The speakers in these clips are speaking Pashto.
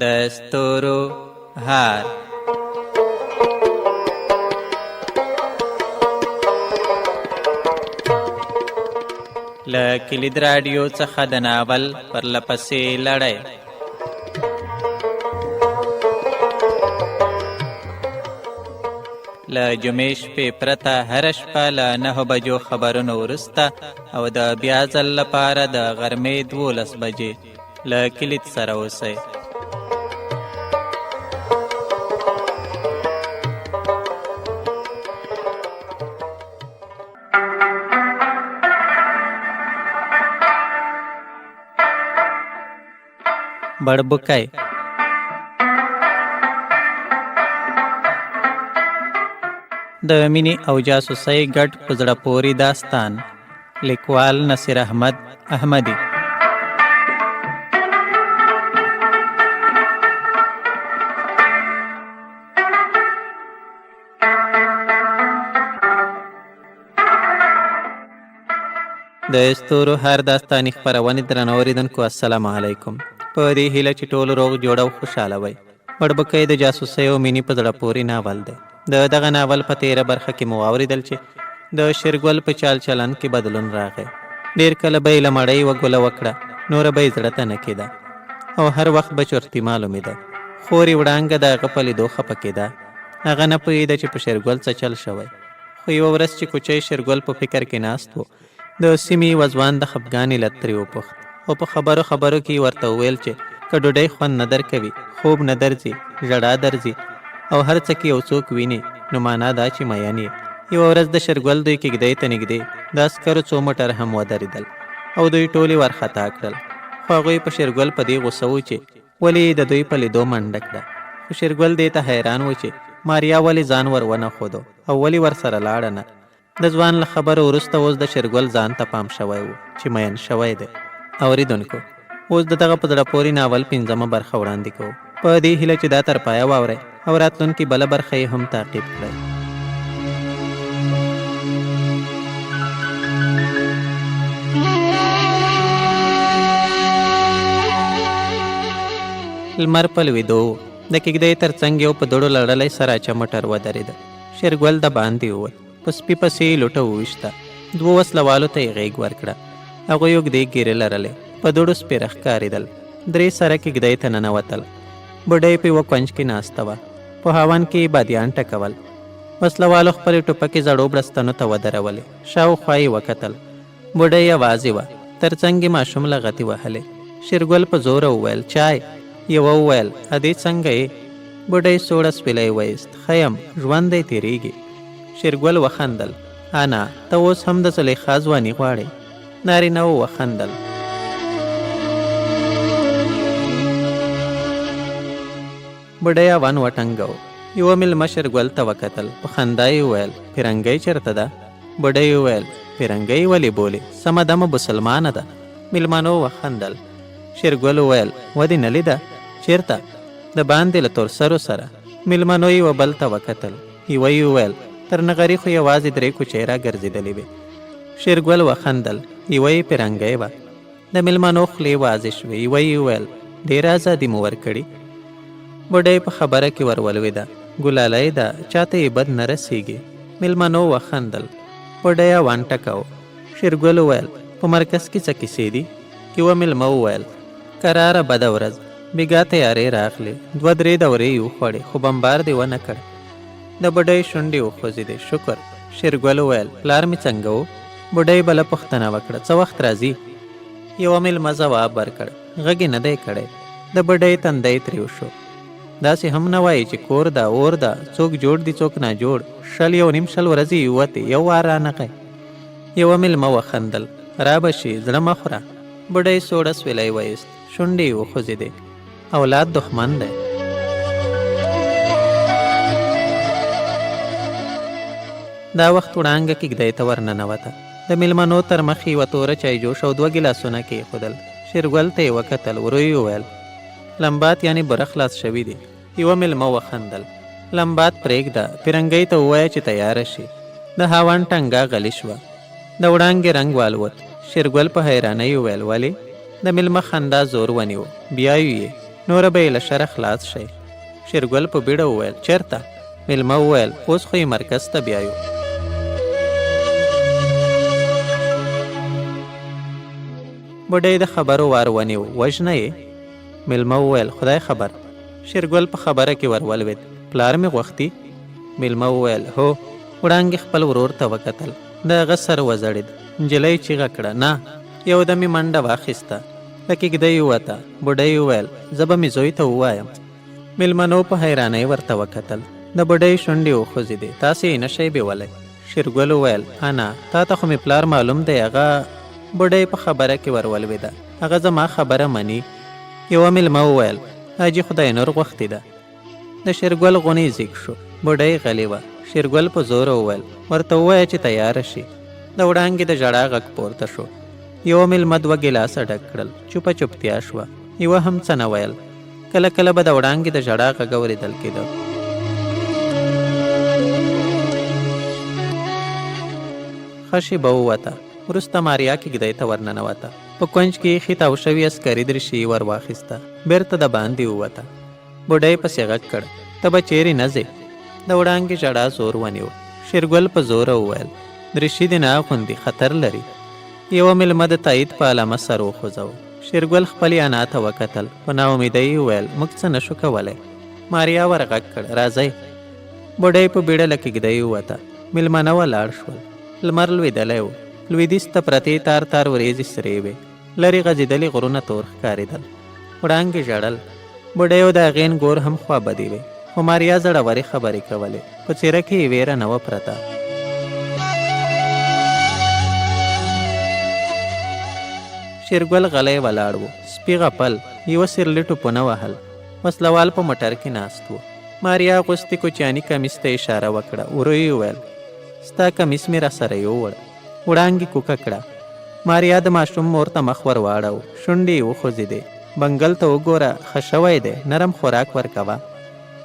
د ستورو هار. له کلید راډیو څخه د ناول پرلپسې لړۍ. له جمعې شپې پرته هره شپه له 9 بجو خبرونو وروسته او د بیا ځل لپاره د غرمې 12 بجې له کلید سره اوسئ. بړبوکی د مینې او جاسوسۍ ګډ په زړه پورې داستان. لیکوال نصیر احمد احمدي. د ستورو هر داستاني خپرونې درنو اورېدونکو السلام علیکم. په دې هیله چې ټول روغ جوړ او خوشحاله وئ. بړبوکی د جاسوسۍ او مینې په زړه پورې ناول دی. د دغه ناول په تیره برخه کې مو واورېدل چې د شېرګل په چال چلن کې بدلون راغی. ډېر کله به یې له مړۍ وګوله وکړه، نوره به یې زړه ته نه کېده او هر وخت به چورتي معلومېده. خور یې وړانګه د هغه په لیدو خفه کېده. هغه نه پوهېده چې په شېرګل څه چل شوی. خو یوه ورځ چې کوچی شېرګل په فکر کې ناست و، د سیمې یوه ځوان د خفګان علت ترې وپوښت او په خبرو خبرو کې ورته وویل چې که ډوډۍ خوند نه درکوي، خوب نه درځي، ژړا درځي او هر څه کې یو څوک ویني، نو معنا دا چې مین یې. یوه ورځ د شېرګل دوی کېږدۍ ته نږدې د عسکرو څو موټر هم ودرېدل او دوی ټولې ورخطا کړل. خو هغوی په شېرګل په دې غوسه وو چې ولې یې د دوی په لیدو منډه کړه. خو شېرګل دې ته حیران و چې ماریا ولې ځان ور ونه ښودو او ولې ورسره لاړه نه. د ځوان له خبرو وروسته اوس د شېرګل ځان ته پام شوی و چې مین شوی دی. اورېدونکو، اوس د دغه په زړه پورې ناول 5مه برخه وړاندې کوو، په دې هیله چې دا تر پایه واورئ او راتلونکې بله برخه یې هم تعقیب کړئ. لمر په لوېدو و. د کېږدۍ تر څنګ یو په دوړو لړلی سراچه موټر ودرېده. شېرګل د باندې ووت. په سپي پسې یې لوټه وویشته. 2 وسلوالو ته یې غېږ ورکړه. هغوی اوږدې ږیرې لرلې، په دوړو سپېره ښکارېدل. 3 سره کېږدۍ ته ننوتل. بوډۍ په یوه کونج کې ناسته وه. په هاون کې یې بادیان ټکول. وسلوالو خپلې ټوپکې زړو بړستنو ته ودرولې. شاوخوا یې وکتل. بوډۍ یوازې وه. تر څنګ یې ماشوم لغتې وهلې. شېرګل په زوره وویل چای. یوه وویل ادې څنګه یې؟ بوډۍ سوړه سپیلی وایست. ښه یم، ژوند دی تېرېږي. شېرګل وخندل. انا ته اوس هم د زلیخا ځواني غواړې؟ نارینه وخندل. بوډۍ اون وټنګو. یوه مېلمه شېرګل ته وکتل. په خندا یې وویل فرنګۍ چېرته ده؟ بوډۍ وویل فرنګۍ ولې بولې؟ سمه دمه مسلمانه ده. مېلمنو وخندل. شېرګل وویل ودې نه لیده؟ چېرته؟ د باندې له تورسرو سره. مېلمنو یې بل ته وکتل. یوه یې وویل تر نغري خو یوازې 3 کوچۍ را ګرځېدلې وې. شېرګل وخندل. یوه یې فرنګۍ وه. د مېلمنو خولې وازې شوې. یوه یې وویل ډېره ازادي مو ورکړې. بوډۍ په خبره کې ور ولوېده. ګلالۍ ده، چاته یې بد نه رسېږي. مېلمنو وخندل. بوډۍ اون ټکاو. شېرګل وویل په مرکز کې څه کیسې دي؟ یوه مېلمه وویل کراره بده ورځ، بېګا تیارې راغلې، 2-3 دورې یې وخوړې خو بمبار دې ونه کړ. د بوډۍ شونډې وخوځېدې. شکر. شېرګل وویل پلار مې څنګه و؟ بوډۍ بله پوښتنه وکړه څه وخت راځي؟ یوه مېلمه ځواب ورکړ غږ یې نه دی کړی. د بوډۍ تندی تریو شو. داسې هم نه وایي چې کور ده اور ده، څوک جوړ دي څوک ناجوړ. 1.5 ورځې ووتې، یو وار رانغی. یوه مېلمه وخندل. را به شي، زړه مه خوره. بوډۍ سوړه سویلی وایست. شونډې یې وخوځېدې. اولاد دښمن دی. دا وخت وړانګه کېږدۍ ته ورننوته. د مېلمنو تر مخ یې یوه توره چایجوش او 2 ګیلاسونه کېښودل. شېرګل ته یې وکتل. ورو یې وویل لمبات یعنې بره خلاص شوي دي. یوه مېلمه وخندل. لمبات پرېږده، فرنګۍ ته ووایه چې تیاره شي. د هاون ټنګه غلي شوه. د وړانګې رنګ والوت. شېرګل په حیرانۍ وویل ولې؟ د مېلمه خندا زور ونیو. بیا یې نور به یې له شره خلاص شئ. شېرګل په بیړه وویل چېرته؟ مېلمه وویل اوس خو یې مرکز ته بیایو. بوډۍ د خبرو وار ونیو وژنه یې؟ مېلمه وویل خدای خبر. شېرګل په خبره کې ور ولوېد پلار مې غوښتي؟ مېلمه وویل هو. وړانګې خپل ورور ته وکتل. د هغه سر وځړېد. نجلۍ چیغه کړه نه. یو دم یې منډه واخیسته. له کېږدۍ ووته. بوډۍ وویل زه به مې زوی ته ووایم. مېلمنو په حیرانۍ ورته وکتل. د بوډۍ شونډې وخوځېدې. تاسې یې نشئ بیولی؟ شېرګل وویل انا تا ته خو مې پلار معلوم دی هغه. بوډۍ په خبره کې ور ولوېده. هغه زما خبره مني. یوه مېلمه وویل حاجي خدای نور غوښتې ده. د شېرګل غونی زیږ شو. بوډۍ غلې وه. شېرګل په زوره وویل ورته ووایه چې تیاره شي. د وړانګې د ژړا غږ پورته شو. یوه مېلمه 2 ګیلاسه ډک کړل. چوپه چوپتیا شوه. یوه هم څه نه ویل. کله کله به د وړانګې د ژړا غږ اورېدل کېده. ښه شېبه ووته. وروسته ماریا کېږدۍ ته ورننوته. په کونج کې یې ښې تاو شوي عسکري دریشي ور واخیسته. بېرته د باندې ووته. بوډۍ پسې غږ کړ ته به چیرې نه ځې؟ د وړانګې ژړا زور ونیو. شېرګل په زوره وویل دریشي دې نه اغوندي خطر لري. یوه مېلمه د تایید په علامه سر وخوځاوه. شېرګل خپلې انا ته وکتل. په ناامیدۍ وویل موږ څه نشو کولی. ماریا ور غږ کړ راځئ. بوډۍ په بیړه له کېږدۍ ووته. مېلمانه ولاړ شول. لمر لوېدلی و. لوېدیځ ته پرتې تار تار وریځې سرې وې. لرې غځېدلې غرونه تور ښکارېدل. وړانګې ژړل. بوډیو د هغې نګور هم خوابدې وې. خو ماریا زړورې خبرې کولې. په څېره کې یې ویره نه وه پرته. شېرګل غلی ولاړ و. سپي غپل. یوه سیرلي ټوپونه وهل. وسلوال په موټر کې ناست و. ماریا غوستې کوچیاني کمیس ته اشاره وکړه. ورو یې وویل ستا کمیس مې راسره یووړ. وړانګې کوکه کړه. ماریا د ماشوم مور ته مخ ور واړو. شونډې یې وخوځېدې. بنګل ته وګوره ښه شوی دی. نرم خوراک ورکوه.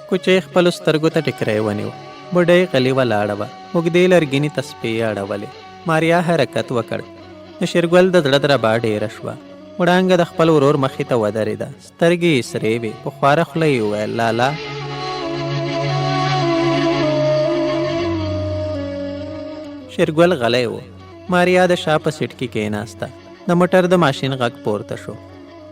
کوچۍ خپلو سترګو ته ټیکری ونیو. بوډۍ غلې ولاړه وه. اوږدې لرګینې تسپې یې اړولې. ماریا حرکت وکړ. د شېرګل د زړه دربا ډېره شوه. وړانګه د خپل ورور مخې ته ودرېده. سترګې یې سرې وې. په خواره خوله یې وویل لالا. شېرګل غلی و. ماریا د شا په سیټ کې کېناسته. د موټر د ماشین غږ پورته شو.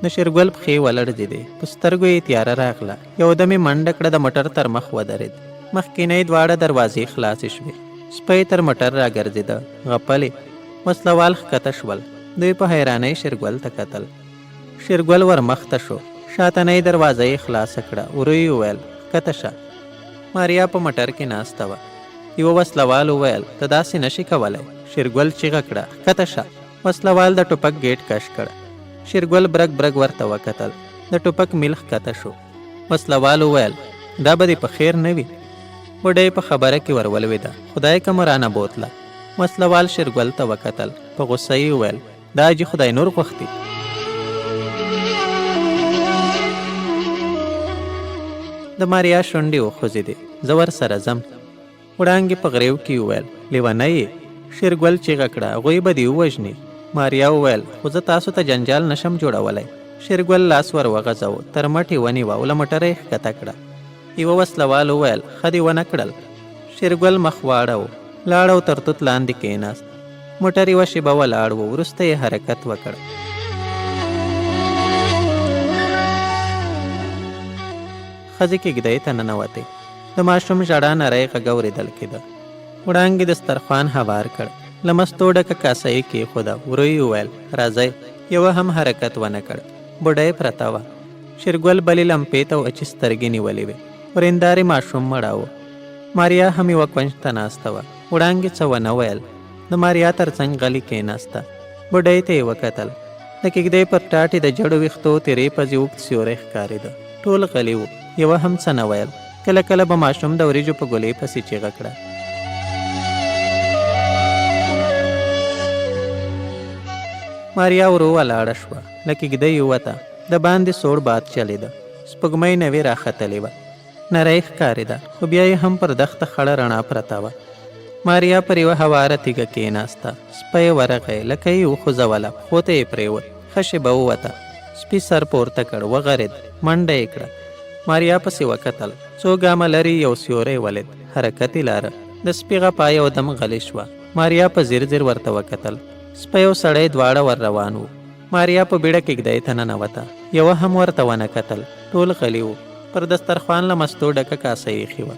د شېرګل پښې ولړزېدې. په سترګو یې تیاره راغله. یودم یې منډه کړه. د موټر تر مخ ودرېد. مخکینۍ دواړه دروازې خلاصې شوې. سپی تر موټر راګرځېده. غپلې. وسلوال ښکته شول. دوی په حیرانۍ شېرګل ته کتل. شېرګل ور مخته شو. شاتنۍ دروازه یې خلاصه کړه. ورو یې وویل ښکته شه. ماریا په موټر کې ناسته وه. یوه وسلوال وویل ته داسې نشي کولی. شېرګل چیغه کړه ښکته شه. وسلوال د ټوپک ګیټ کش کړ. شېرګل برګ برګ ورته وکتل. د ټوپک میل ښکته شو. وسلوال وویل دا به دې په خیر نه وي. بوډۍ په خبره کې ور ولوېده. خدای که مو رانه بوتله. وسلوال شېرګل ته وکتل. په غوسه یې وویل دا حاجي خدای نور غوښتي. د ماریا شونډې وخوځېدې. زه ورسره ځم. وړانګې په غریو کې وویل لیونی یې. شېرګل چیغه کړه هغوی به دې ووژني. ماریا وویل خو زه تاسو ته جنجال نشم جوړولی. شېرګل لاس ور وغځاوه. تر مټ یې ونیوه او له موټره یې ښکته کړه. یوه وسلوال وویل ښه دې ونه کړل. شېرګل مخ واړو. لاړ او تر توت لاندې کېناست. موټر یوه شېبه ولاړ و. وروسته یې حرکت وکړ. ښځې کېږدۍ ته ننوتې. د ماشوم ژړا نری غږ اورېدل کېده. وړانګې دسترخوان هوار کړ. له مستو ډکه کاسه یې کېښوده. ورو یې وویل راځئ. یوه هم حرکت ونه کړ. بوډۍ پرته وه. شېرګل بلې لمپې ته وچې سترګې نیولې وې. ورېندارې ماشوم مړه و. ماریا هم یوه کونج ته ناسته وه. وړانګې څه ونه ویل. د ماریا تر څنګ غلې کېناسته. بوډۍ ته یې وکتل. د کېږدۍ پر ټاټې د جړو ویښتو تېرې پزې اوږد سیوری ښکارېده. ټول غلي وو. یوه هم څه نه ویل. کله کله به ماشوم د وریجو په ګولۍ پسې چیغه کړه. ماریا ورو ولاړه شوه. له کېږدۍ ووته. د باندې سوړ باد چلېده. سپوږمۍ نوې راختلې وه. نری ښکارېده. خو بیا یې هم پر دښته خړه رڼا پرته وه. ماریا پر یوه هواره تیږه کېناسته. سپی ورغی. لکۍ یې وخوځوله. پښو ته یې پرېوت. ښه شېبه ووته. سپي سر پورته کړ، وغرید، منډه یې کړه. ماریا پسې وکتل. څو ګامه لرې یو سیوری ولید، حرکت یې لاره. د سپي غپا یو دم غلی شوه. ماریا په ځیر ځیر ورته وکتل. سپی او سړی دواړه ور روان وو. ماریا په بیړه کېږدۍ ته ننوته. یوه هم ورته ونه کتل. ټول غلي وو. پر دسترخوان له مستو ډکه کاسه ایښې وه.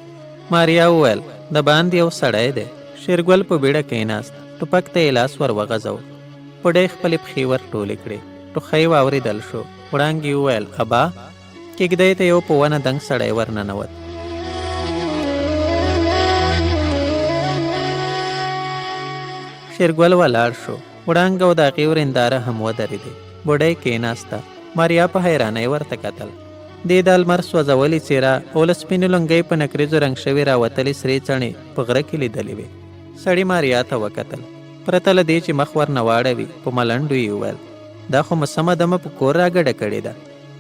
ماریا وویل د باندې یو سړی دی. شېرګل په بیړه کېناست. ټوپک ته یې لاس ور وغځو. بوډۍ خپلې پښې ور ټولې کړې. ټوخی واورېدل شو. وړانګې وویل ابا. کېږدۍ ته یو په ونه دنګ سړی ور ننوت. شېرګل ولاړ شو. وړانګه او د هغې ورېنداره هم ودرېدې. بوډۍ کېناسته. ماریا په حیرانۍ ورته کتل. دې د لمر سوځولې څېره او له سپینو لونګۍ په نکریزو رنګ شوې راوتلې سرې څڼې په غره کې لیدلې وې. سړي ماریا ته وکتل. پرته له دې چې مخ ور نه واړوي، په ملنډو یې وویل دا خو مسمه دمه په کور راګډه کړې ده.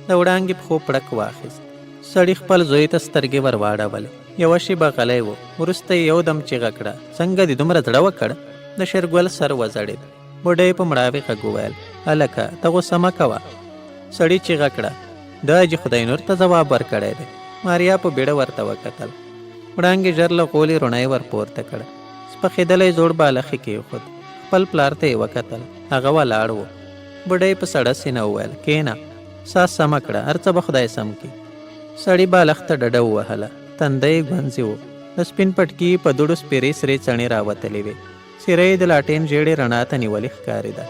د وړانګې پښو پړک واخیست. سړي خپل زوی ته سترګې ور واړولې. یوه شېبه غلی و. وروسته یې یو دم چیغه کړه څنګه دې دومره زړه وکړ؟ د شېرګل سر وځړېد. بوډۍ په مړاوي غږ وویل هلکه ته غوسه مه کوه. سړي چیغه کړه د حاجي خدای نور ته ځواب ورکړی دی. ماریا په بیړه ورته وکتل. وړانګې ژر له غولې رڼۍ ور پورته کړه. سپخېدلی زوړ بالښت یې کېښود. خپل پلار ته یې وکتل. هغه ولاړ و. بوډۍ په سړه سینه وویل کېنه، ساس سمه کړه، هر څه به خدای سم کړي. سړي بالښت ته ډډه ووهله. تنده یې ګونځې و. د سپین پټکي په دوړو سپېرې سرې څڼې راوتلې وې. څېره یې د لاټین ژېړې رڼا ته نیولې ښکارېده.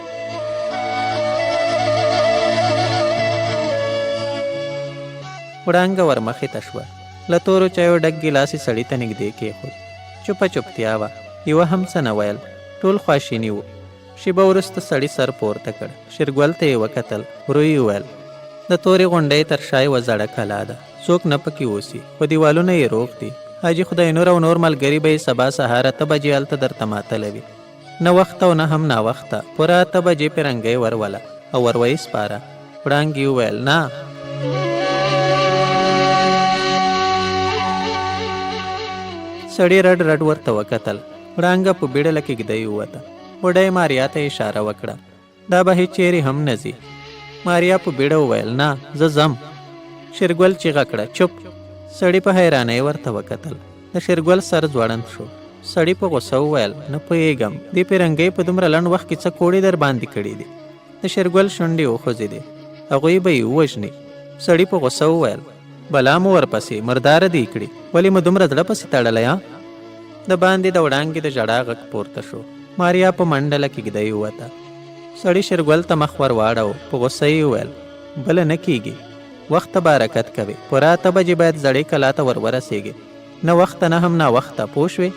وړانګه ورمخې ته شوه. له تورو چایو ډک ګیلاس یې سړي ته نږدې کېښود. چوپه چوپتیا وه. یوه هم څه نه ویل. ټول خواشیني وو. شېبه وروسته سړي سر پورته کړ. شېرګل ته یې وکتل. ورو یې وویل د تورې غونډۍ تر شا یوه زړه کلا ده. څوک نه پکې اوسي، خو دیوالونه یې روغ دي. حاجي خدای نور او نور ملګري به یې سبا سهار 8 بجې هلته درته ماتلوي. نه وخته او نه هم ناوخته. پوره 8 بجې پې رنګۍ وروله او ور ویې سپاره. وړانګې وویل نه. سړي رډ رډ ورته وکتل. وړانګه په بیړه له کېږدۍ ووته. بوډۍ ماریا ته اشاره وکړه. دا به هېڅ چیرې هم نه ځي. ماریا په بیړه وویل نه زه ځم. شېرګل چیغه کړه چپ. سړي په حیرانۍ ورته وکتل. د شېرګل سر ځوړند شو. سړي په غوسه وویل نه پوهېږم دې پیرنګۍ په دومره لنډ وخت کې څه کوړې در باندې کړي دي. د شېرګل شونډې وخوځېدې. هغوی به یې ووژني. سړي په غوسه وویل بلا مو ورپسې مرداره دې کړي، ولې مو دومره زړه پسې تړلی ها؟ د باندې د وړانګې د ژړا غږ پورته شو. ماریا په منډه له کېږدۍ ووته. سړي شېرګل ته مخ ور واړو. په غوسه یې وویل بله نه کېږي، وخت ته به حرکت کوې. پوره 8 بجې باید زړې کلا ته ور ورسېږې. نه وخته نه هم ناوخته، پوه شوې؟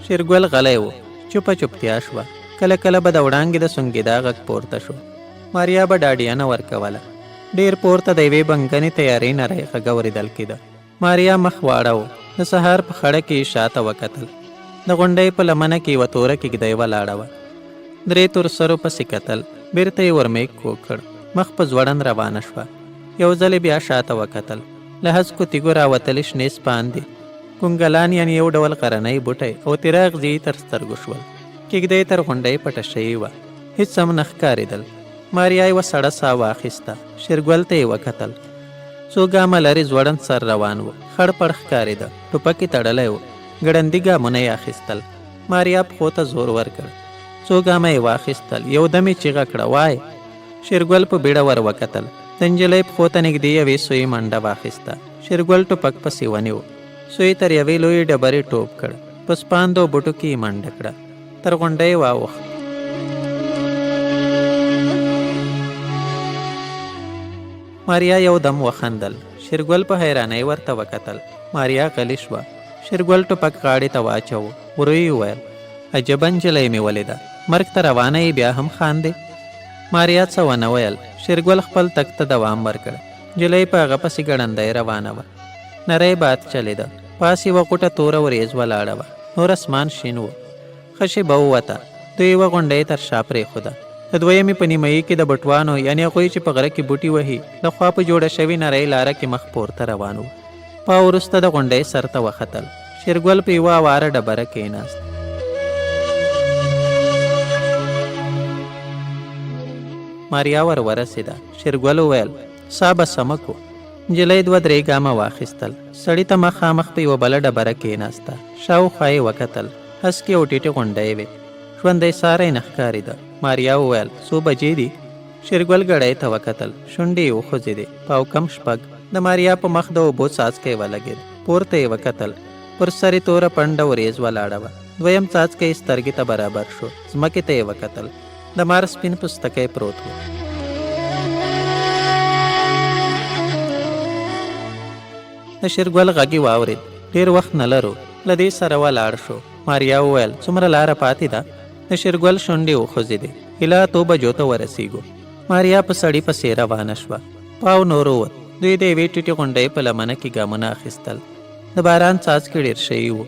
شېرګل غلی و. چوپه چوپتیا شوه. کله کله به د وړانګې د سونګېدا غږ پورته شو. ماریا به ډاډیانه ورکوله. ډېر پورته د یوې بنګنې تیارې نری غږ اورېدل کېده. ماریا مخ واړو. د سهار په خړه کې یې شاته وکتل. د غونډۍ په لمنه کې یوه توره کېږدۍ ولاړه وه. 3 تور سرو پسې کتل. بیرته یې ورمیږ کوږ کړ. مخ په ځوړند روانه شوه. یو ځل بیا شاته وکتل. له هسکو تیږو راوتلې شنې سپاندې، ګونګلان یعنې یو ډول غرنی بوټی او تیره اغزي تر سترګو شول. کېږدۍ تر غونډۍ پټه شوې وه. هېڅ هم نه ښکارېدل. ماریا یوه سړه ساه واخیسته. شېرګل ته یې وکتل. څو ګامه لرې ځوړند سر روان و. خړ پړ ښکارېده. ټوپک یې تړلی و. ګړندي ګامونه یې اخیستل. ماریا پښو ته زور ورکړ. څو ګامه یې واخیستل. یو دم یې چیغه کړه وای. شېرګل په بیړه ور وکتل. د نجلۍ پښو ته نږدې یوې سوی منډه واخیسته. شېرګل ټوپک پسې ونیو. سوی تر یوې لویې ډبرې ټوپ کړ. په سپاندو بوټو کې یې منډه کړه. تر غونډۍ واوښت. ماریا یو دم وخندل. شېرګل په حیرانۍ ورته وکتل. ماریا غلی شوه. شېرګل ټوپک غاړې ته واچوه. ورو یې وویل عجبه نجلۍ مې ولیده، مرګ ته روانه یې بیا هم خاندې. ماریا څه ونه ویل. شېرګل خپل تګ ته دوام ورکړ. نجلۍ په هغه پسې ګړندۍ روانه وه. نری باد چلېده. پاس یوه غوټه توره وریځ ولاړه وه. نور اسمان شین و. ښه شېبه ووته. دوی یوه غونډۍ تر شا پرېښوده. د دویمې په نیمایي کې د بټوانو یعنې هغوی چې په غره کې بوټي وهي له خوا په جوړه شوې نرۍ لاره کې مخ پورته روان و. پا وروسته د غونډۍ سر ته وختل. شېرګل په یوه اواره ډبره کېناست. ماریا ور ورسېده. شېرګل وویل صابه سمکو. نجلۍ 2-3 ګامه واخیستل. سړي ته مخامخ په یوه بله ډبره کېناسته. شاوخوا یې وکتل. هسکې او ټیټې غونډۍ وې. ژوندی ساری نه ښکارېده. ماریا وویل 2 بجې دي. شېرګل ګړۍ ته وکتل. شونډې یې وخوځېدې. پاو کم 6. د ماریا په مخ د اوبو څاڅکی ولګېد. پورته یې وکتل. پر سر یې توره پنډه وریځ ولاړه وه. دویم څاڅکی یې سترګې ته برابر شو. ځمکې ته یې وکتل. د مار سپین پوستکی پروت و. د شېرګل غږ یې واورېد. ډېر وخت نه لرو. له دې سره ولاړ شو. ماریا وویل څومره لاره پاتې ده؟ د شېرګل شونډې وخوځېدې. ایله 2 بجو ته ورسېږو. ماریا په سړي پسې روانه شوه. پاو نور ووت. دوی د یوې ټیټې غونډۍ په لمنه کې ګامونه اخیستل. د باران څاڅکي ډېر شوي وو.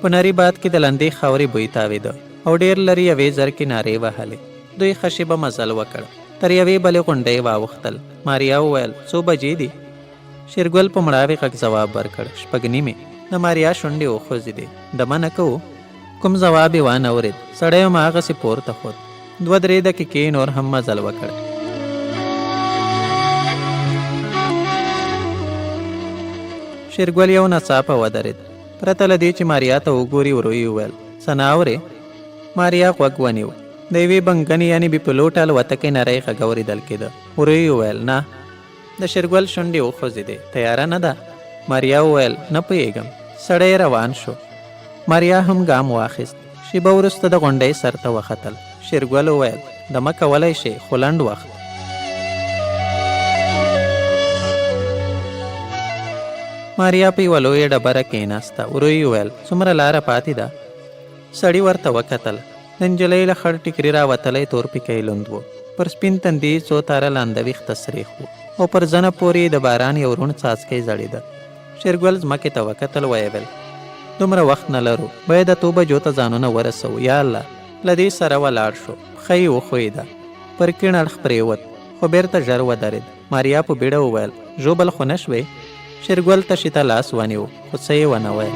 په نري باد کې د لندې خاورې بوی تاوېده او ډېر لرې یوې زرکې نارې وهلې. دوی ښه شېبه مزل وکړ. تر یوې بلې غونډۍ واوښتل. ماریا وویل 2 بجې دي. شېرګل په مړاوي غږ ځواب ورکړ 6:30. د ماریا شونډې وخوځېدې. دمه نه کوو. کوم ځواب یې وانه ورېد. سړی هماغسې پورته خود. 2-3 دقیقې نور هم مزل وکړ. شېرګل یو ناڅاپه ودرېد. پرته له دې چې ماریا ته وګوري ورو یې وویل څه نه اورې؟ ماریا غوږ ونیو. د یوې بنګنې یعنې بې پیلوټه الوتکې نری غږ اورېدل کېده. ورو یې وویل نه. د شېرګل شونډې وخوځېدې. تیاره نه ده؟ ماریا وویل نه پوهېږم. سړی روان شو. ماریا هم ګام واخیست. شېبه وروسته د غونډۍ سر ته وختل. شېرګل وویل دمه کولی شې خو لنډ وخت. ماریا په یوه لویه ډبره کېناسته. ورو یې وویل څومره لاره پاتې ده؟ سړي ورته وکتل. د نجلۍ له خړ ټیکري راوتلی تور پیکی لوند و. پر سپین تندي 2 تاره لانده ویښته سریښ و او پر زنه پورې د باران یو روڼ څاڅکی ځړېده. شېرګل ځمکې ته وکتل. ویې ویل دومره وخت نه لرو. باید 2 بجو ته ځانونه ورسوو. یا الله. له دې سره ولاړ شو. پښه یې وښویېده. پر کیڼ اړخ پرېوت خو بېرته ژر ودرېد. ماریا په بیړه وویل ژوبل خو نه شوې؟ شېرګل تشي ته لاس ونیو خو څه یې ونه ویل.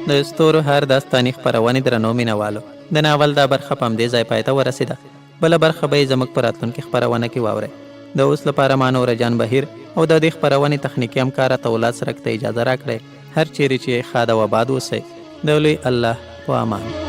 د ستورو هر داستاني خپرونې درنو مینهوالو، د ناول دا برخه په همدې ځای پای ته ورسېده. بله برخه به یې زموږ په راتلونکې خپرونه کې واورئ. د اوس لپاره ما نورجان بهیر او د دې خپرونې تخنیکي همکاره طولا څرک ته اجازه راکړئ. هر چیرې چې ښاد او آباد اوسئ. د لوی الله په امان.